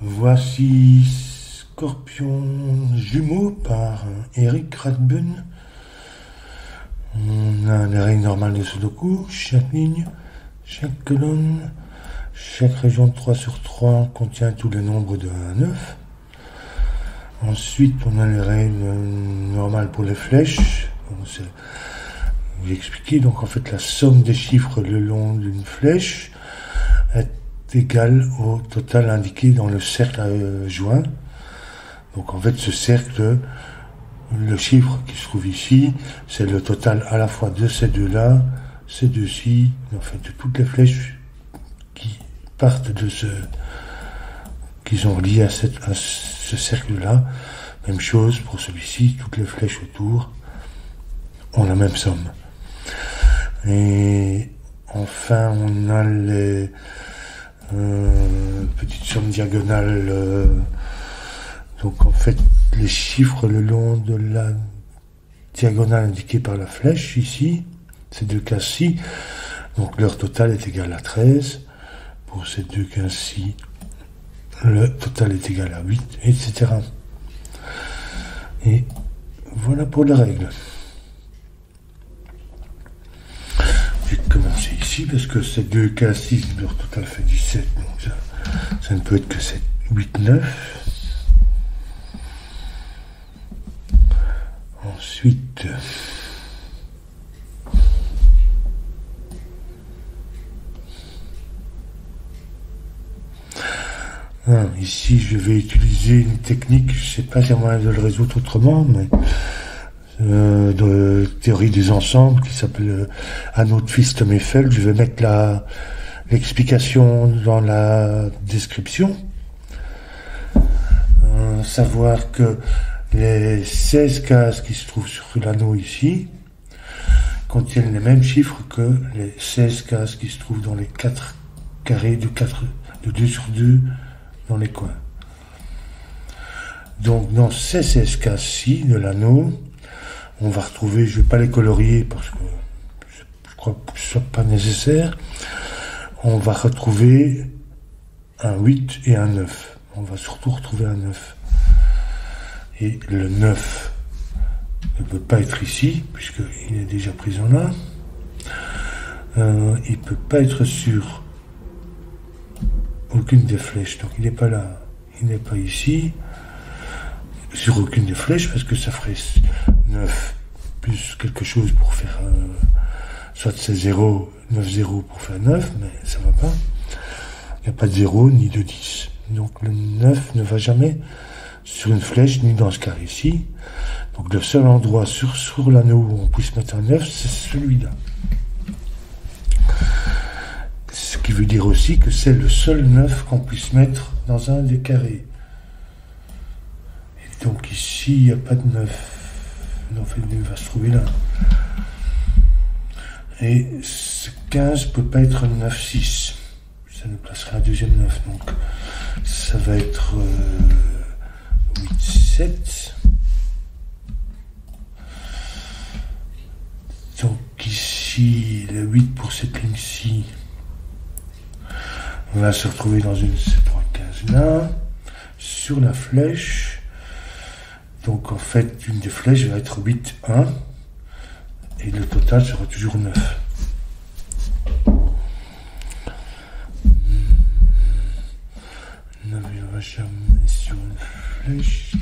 Voici Scorpion Jumeau par Eric Radbun. On a les règles normales de Sudoku, chaque ligne, chaque colonne, chaque région de 3 sur 3 contient tous les nombres de 1 à 9. Ensuite, on a les règles normales pour les flèches. Je vais expliquer. Donc, en fait, la somme des chiffres le long d'une flèche est égale au total indiqué dans le cercle joint. Donc, en fait, ce cercle, le chiffre qui se trouve ici, c'est le total à la fois de ces deux-là, ces deux-ci, en fait, de toutes les flèches qui partent de qui sont reliées à ce cercle-là. Même chose pour celui-ci, toutes les flèches autour ont la même somme. Et enfin, on a les petites sommes diagonales. Donc en fait, les chiffres le long de la diagonale indiquée par la flèche, ici, ces deux cases-ci, donc leur total est égal à 13. Pour ces deux cases-ci, le total est égal à 8, etc. Et voilà pour les règles. Je vais commencer ici parce que ces deux cases-ci, leur total fait 17, donc ça ne peut être que 7, 8, 9. Ensuite, ici je vais utiliser une technique, je ne sais pas si il y a moyen de le résoudre autrement, mais de théorie des ensembles qui s'appelle anneau de Pfister-Eiffel. Je vais mettre l'explication dans la description. Savoir que les 16 cases qui se trouvent sur l'anneau ici contiennent les mêmes chiffres que les 16 cases qui se trouvent dans les 4 carrés de 2 sur 2 dans les coins. Donc dans ces 16 cases-ci de l'anneau, on va retrouver, je ne vais pas les colorier parce que je crois que ce n'est pas nécessaire, on va retrouver un 8 et un 9. On va surtout retrouver un 9. Et le 9 ne peut pas être ici, puisqu'il est déjà présent là. Il ne peut pas être sur aucune des flèches. Donc il n'est pas là, il n'est pas ici. Sur aucune des flèches, parce que ça ferait 9 plus quelque chose pour faire... soit c'est 0, 9, 0 pour faire 9, mais ça ne va pas. Il n'y a pas de 0 ni de 10. Donc le 9 ne va jamais sur une flèche, ni dans ce carré ici. Donc le seul endroit sur l'anneau où on puisse mettre un 9, c'est celui-là. Ce qui veut dire aussi que c'est le seul 9 qu'on puisse mettre dans un des carrés. Et donc ici, il n'y a pas de 9. Non, il va se trouver là. Et ce 15 ne peut pas être 9, 6. Ça nous placera un deuxième 9. Donc ça va être... 8, 7. Donc ici, le 8 pour cette ligne-ci, on va se retrouver dans une de ces trois cases-là, sur la flèche. Donc en fait, une des flèches va être 8, 1, et le total sera toujours 9. On n'arrivera jamais sur une flèche.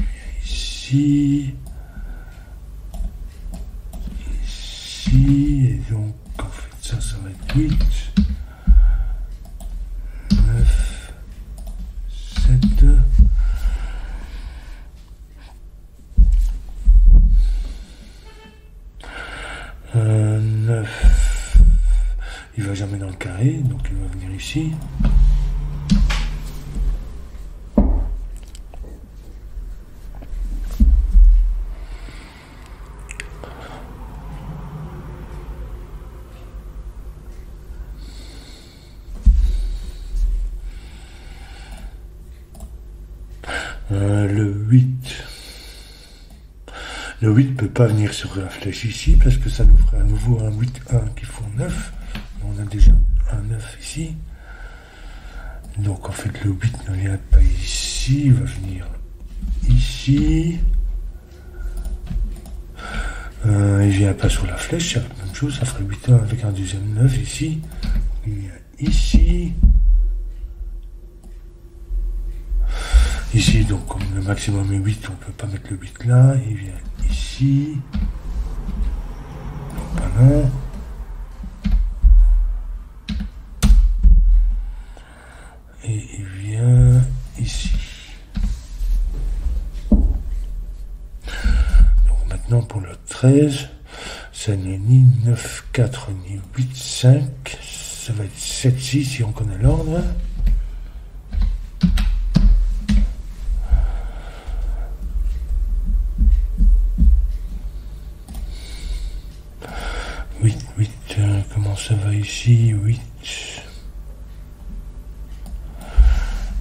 Ici, et donc en fait ça va être 8, 9, 7, 9, il va jamais dans le carré, donc il va venir ici. Le 8 ne peut pas venir sur la flèche ici parce que ça nous ferait à nouveau un 8, 1 qui font 9. On a déjà un 9 ici. Donc en fait le 8 ne vient pas ici. ici, il va venir ici. Il vient pas sur la flèche, c'est la même chose, ça ferait 8 avec un deuxième 9 ici. Il vient ici. Ici, donc comme le maximum est 8, on ne peut pas mettre le 8 là. Il vient ici. Donc pas là. Et il vient ici. Donc maintenant pour le 13, ça n'est ni 9, 4, ni 8, 5. Ça va être 7, 6 si on connaît l'ordre. Comment ça va ici? 8.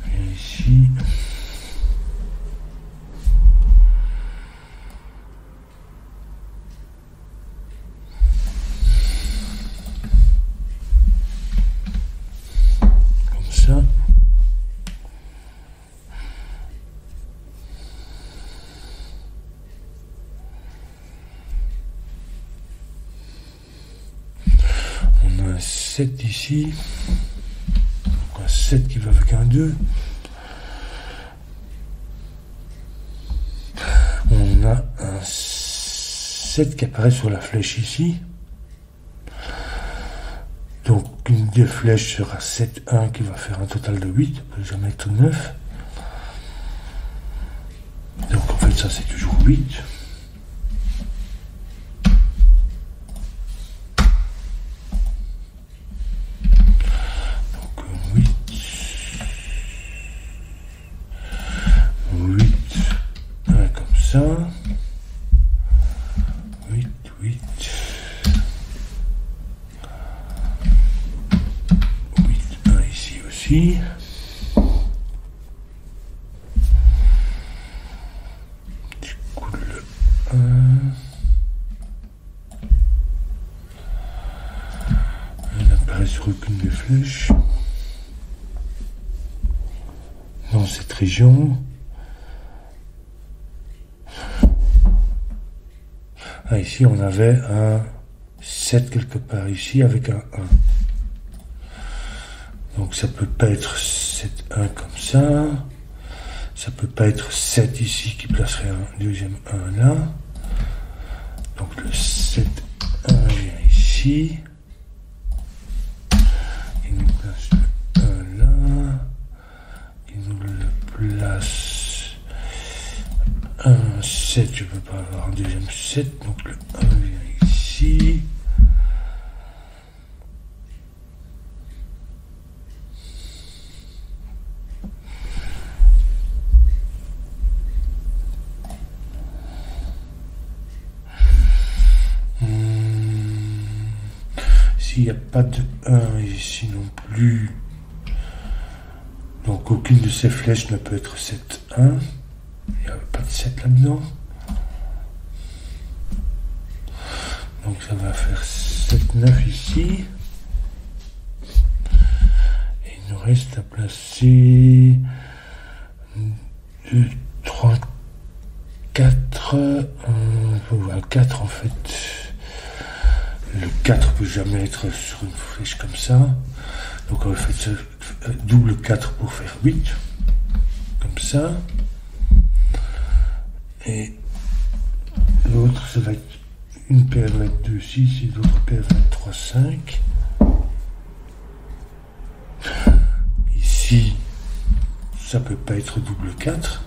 Et ici. Comme ça. On a un 7 ici. Donc un 7 qui va avec un 2. On a un 7 qui apparaît sur la flèche ici. Donc une des flèches sera 7, 1 qui va faire un total de 8. On peut jamais être 9. Donc en fait ça c'est toujours 8. Donc 8. 8. 1 comme ça. 8, 8. 8, 1 ici aussi. Du coup le 1. Il n'apparaît sur aucune des flèches. Dans cette région. Ah, ici on avait un 7 quelque part ici avec un 1. Donc ça peut pas être 7, 1 comme ça. Ça peut pas être 7 ici qui placerait un deuxième 1 là. Donc le 7, 1 vient ici. Il nous place le 1 là. Il nous le place 1, 7, je peux pas avoir un deuxième 7. Donc le 1 vient ici. S'il n'y a pas de 1 ici non plus, donc aucune de ces flèches ne peut être 7, 1. Il n'y a pas de 7 là-dedans. Donc ça va faire 7, 9 ici. Et il nous reste à placer 2, 3, 4. On peut voir 4 en fait. Le 4 peut jamais être sur une flèche comme ça. Donc on va faire double 4 pour faire 8. Comme ça. Et l'autre, ça va être une paire va être 2, 6 et l'autre paire va être 3, 5. Ici, ça peut pas être double 4.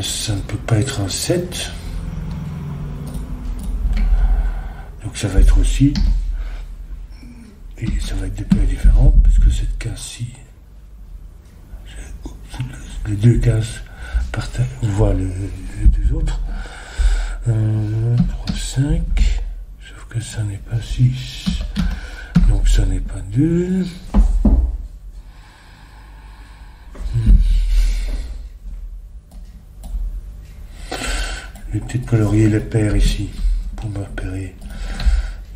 Ça ne peut pas être un 7. Donc ça va être aussi, et ça va être des paires différentes, parce que cette case-ci, les deux cases partagent, on voit les deux autres. 3, 5, sauf que ça n'est pas 6, donc ça n'est pas 2. Je vais peut-être colorier les paires ici, pour me repérer.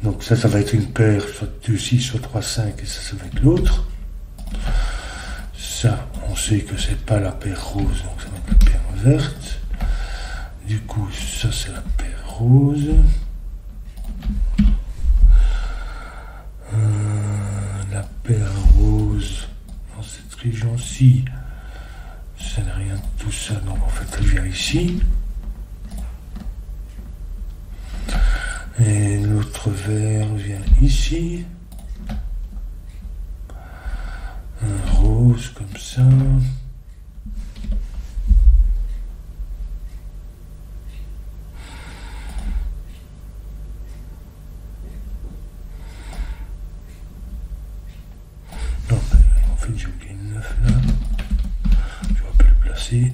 Donc ça va être une paire, soit 2, 6, soit 3, 5, et ça va être l'autre. sait que c'est pas la paire rose, donc ça va être la paire verte. Du coup, ça c'est la paire rose. La paire rose dans cette région-ci, ça n'a rien de tout ça, donc en fait elle vient ici. Et l'autre vert vient ici. Un rose comme ça. Non, en fait j'ai oublié le 9 là. Je vais pas le placer.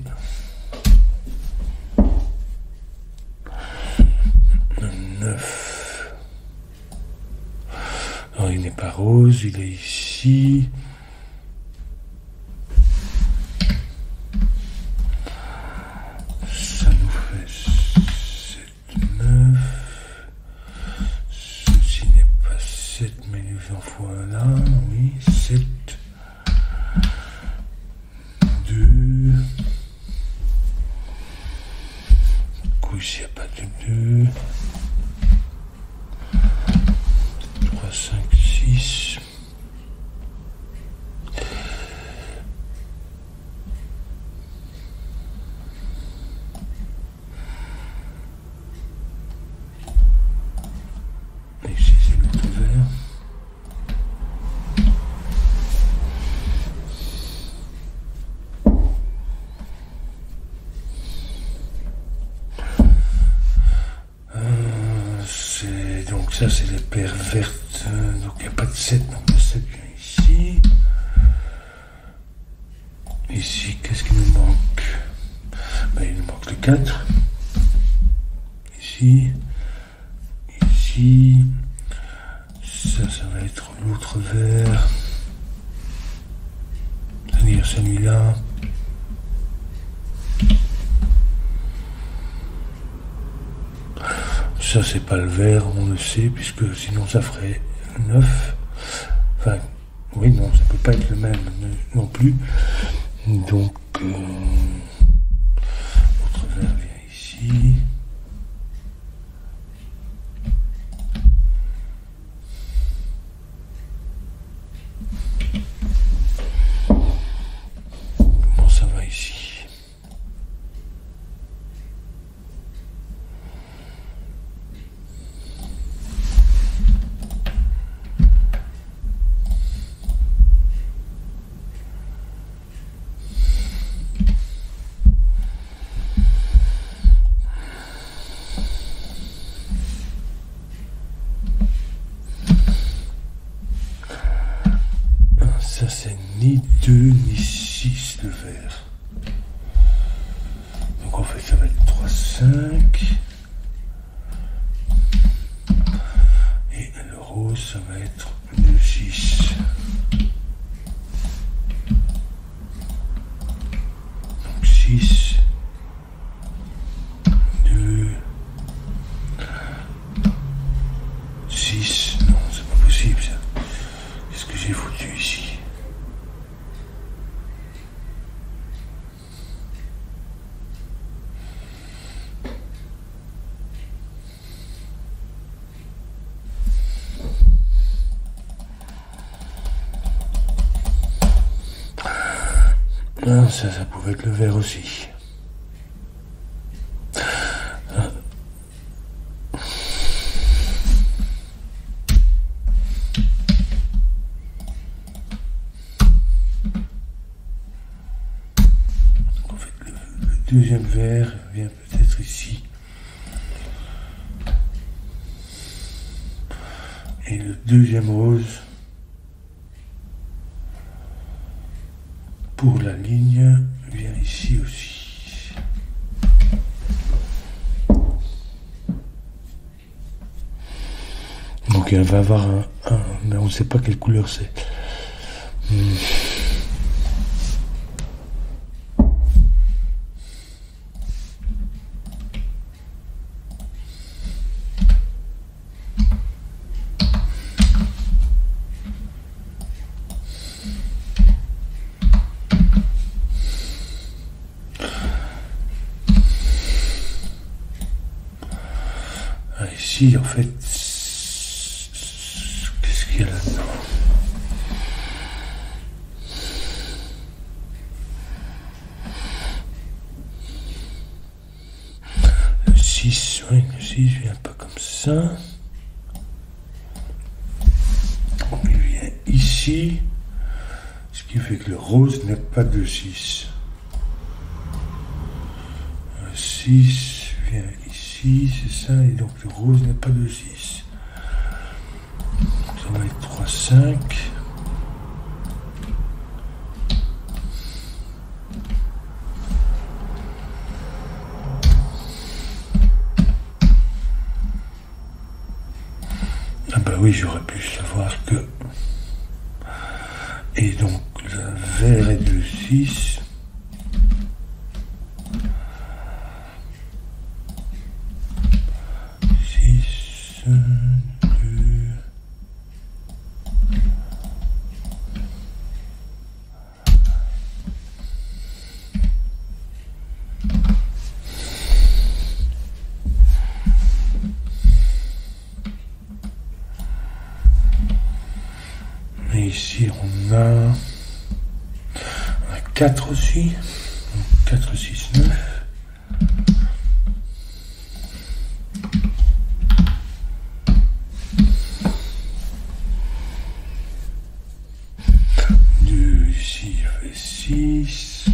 Le 9. Non, il n'est pas rose, il est ici. Ça nous fait 7, 9. Ceci n'est pas 7, mais nous en faut un là. Oui, 7. 2. Du coup, ici, il n'y a pas de 2. 3, 5, 6. Et ici, c'est l'autre vert. Donc ça c'est les paires vertes, donc il n'y a pas de 7, donc le 7 vient ici. Ici, qu'est-ce qu'il nous manque? Ben, il nous manque le 4. Ici, ici, ça va être l'autre vert, c'est-à-dire celui-là. Ça, c'est pas le vert, on le sait, puisque sinon ça ferait 9. Enfin, oui, non, ça peut pas être le même non plus. Donc, l'autre vert vient ici. Comment ça va ici? Ça c'est ni 2 ni 6 le vert. Donc en fait ça va être 3, 5. Et le rose ça va être 2, 6. Donc 6, 2, 6. Non, c'est pas possible ça. Qu'est-ce que j'ai foutu ici? Non, ça pouvait être le vert aussi. En fait, le deuxième vert vient peut-être ici. Et le deuxième rose pour la ligne vient ici aussi. Donc elle va avoir un mais on ne sait pas quelle couleur c'est. ici, en fait, qu'est-ce qu'il y a là-dedans? Le 6, oui, le 6 vient pas comme ça. Il vient ici, ce qui fait que le rose n'est pas de 6. Le 6 vient ici, c'est ça, et donc le rose n'est pas de 6. Donc ça va être 3, 5. Ah bah oui, j'aurais pu savoir que... Et donc, le vert est de 6. Et ici, on a un 4 aussi. Donc 4, 6, 9. Ici, il fait 6.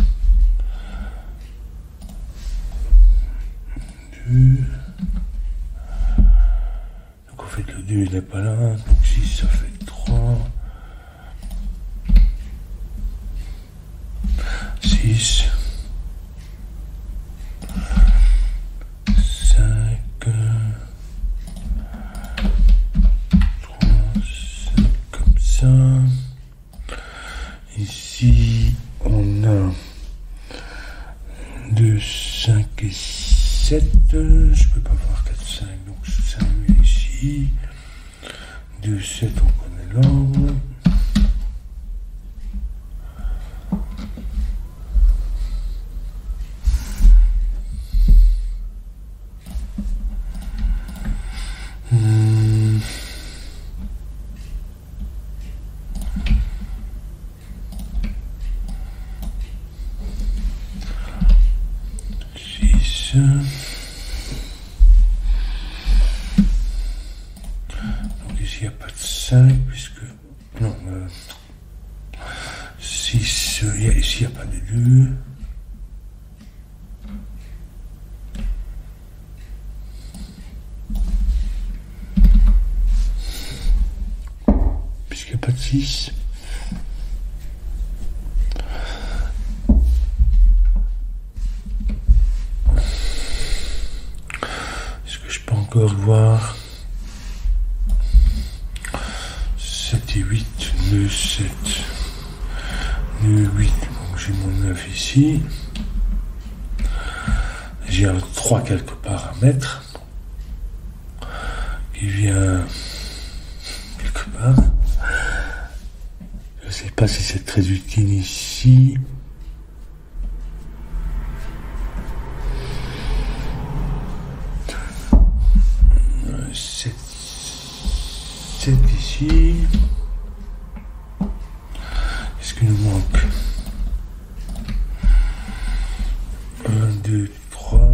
2. Donc en fait, le 2 il n'est pas là. Donc 6, ça fait 3. 6. 5. 3, 5, comme ça. Ici, on a 2, 5 et 7. Je peux pas voir 4, 5, donc ça met ici. 2, 7, on connaît l'ordre. Donc ici il n'y a pas de 5 puisque... Non, 6, ici il n'y a pas de 2. Puisqu'il n'y a pas de 6. Voir 7 et 8, 2, 7, 2, 8, donc j'ai mon 9 ici, j'ai un 3 quelque part à mettre, qui vient quelque part, je ne sais pas si c'est très utile ici. 7 ici. Qu'est-ce qu'il nous manque? 1, 2, 3.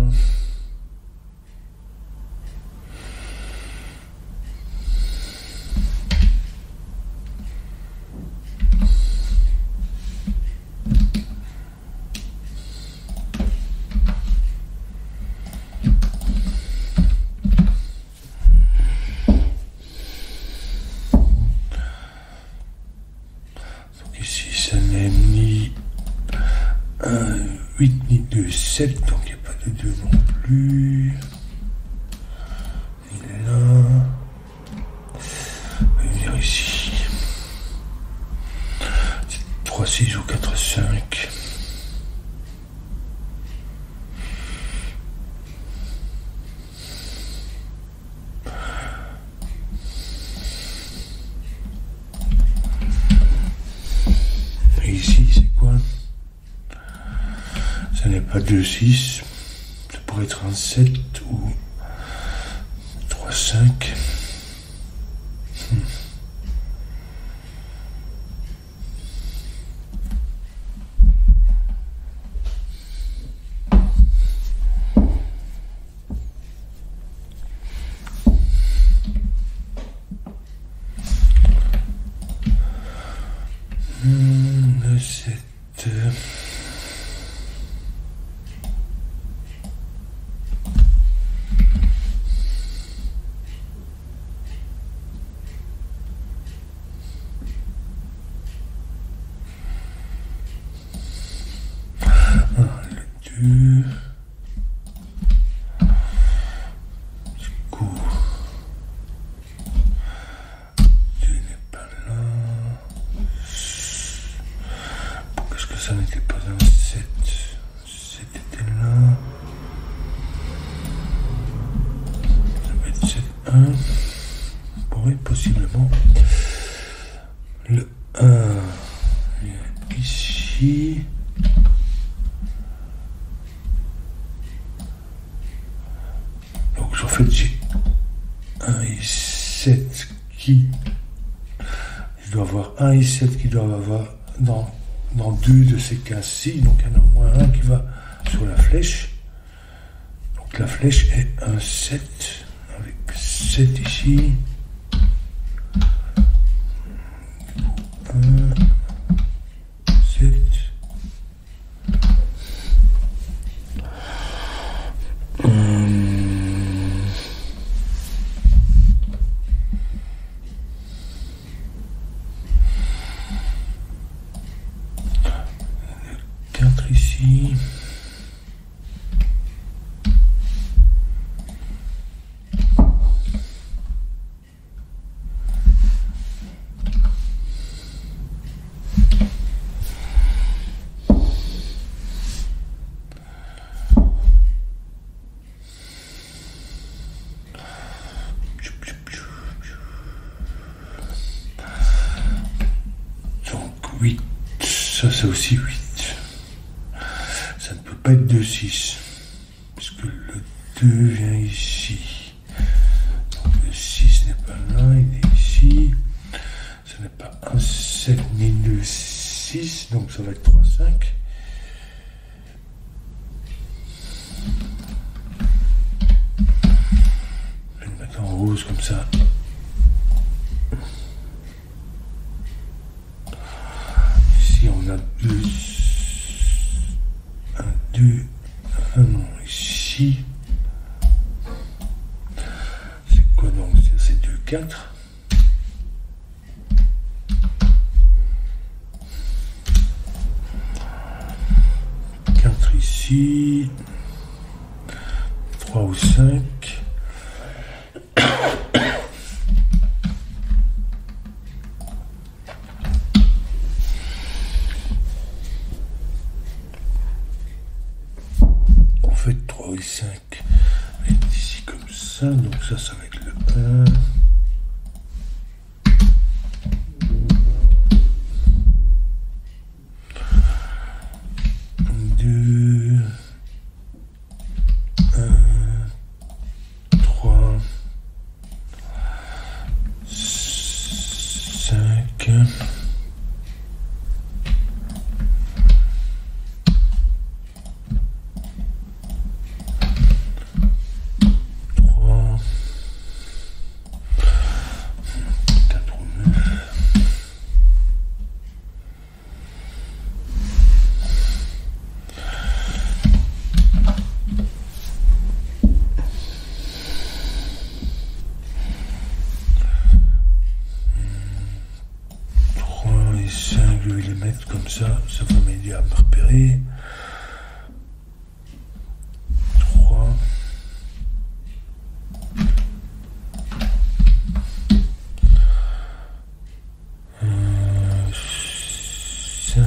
Ici, ça n'est ni 8 ni 2, 7, donc il n'y a pas de 2 non plus. Il est là. On va venir ici. 3, 6 ou 4, 5. Ici, c'est quoi? Ça n'est pas 2, 6. Ça pourrait être un 7 ou 3, 3-5. Le 7. Le 2. Du coup, 2 n'est pas là. Qu'est-ce que ça n'était pas un 7? 7 était là. Ça va être 7, 1. Oui, possiblement. Le 1 est ici. Donc en fait j'ai 1 et 7 qui... Je dois avoir 1 et 7 qui doivent avoir dans 2 de ces cases-ci. Donc il y en a au moins un qui va sur la flèche. Donc la flèche est un 7 avec 7 ici. 1, 7. Ici. Donc 8, ça c'est aussi 8. Ça ne peut pas être 2, 6, puisque le 2 vient ici. Donc le 6 n'est pas là, il est ici. Ce n'est pas un 7 ni 2, 6, donc ça va être 3, 5. Je vais le mettre en rose comme ça. Ici on a 2. 2, non, ici, c'est quoi donc? C'est 2, 4. 4 ici, 3 ou 5. En fait 3 et 5 est ici comme ça, donc ça va être le 1. 2, 1, 3, 5. Je vais les mettre comme ça va m'aider à me repérer. 3. 5.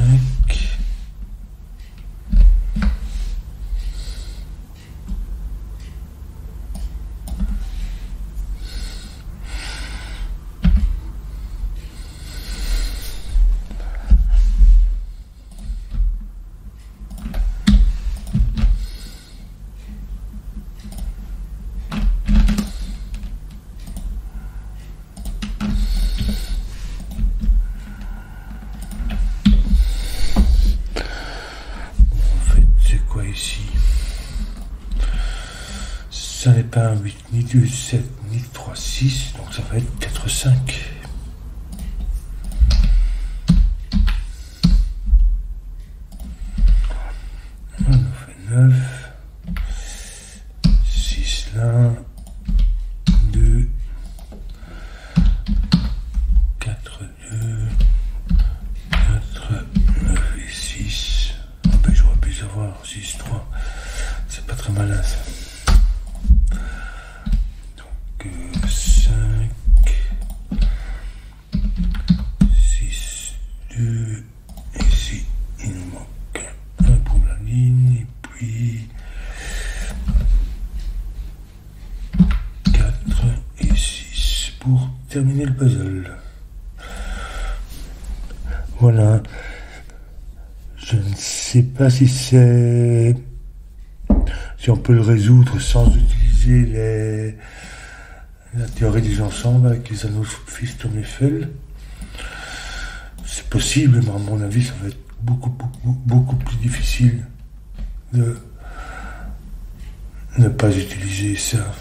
Ça n'est pas un 8, ni 2, 7, ni 3, 6, donc ça va être 4, 5. On en fait 9. 6 là. 2. 4, 2. 4, 9 et 6. Ah ben, j'aurais pu savoir 6, 3. C'est pas très malin ça. 5, 6, 2, et ici il nous manque un pour la ligne, et puis 4 et 6 pour terminer le puzzle. Voilà, je ne sais pas si on peut le résoudre sans utiliser la théorie des ensembles avec les anneaux fixes Tom Eiffel. C'est possible, mais à mon avis, ça va être beaucoup plus difficile de ne pas utiliser ça,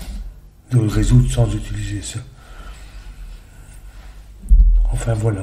de le résoudre sans utiliser ça. Enfin voilà.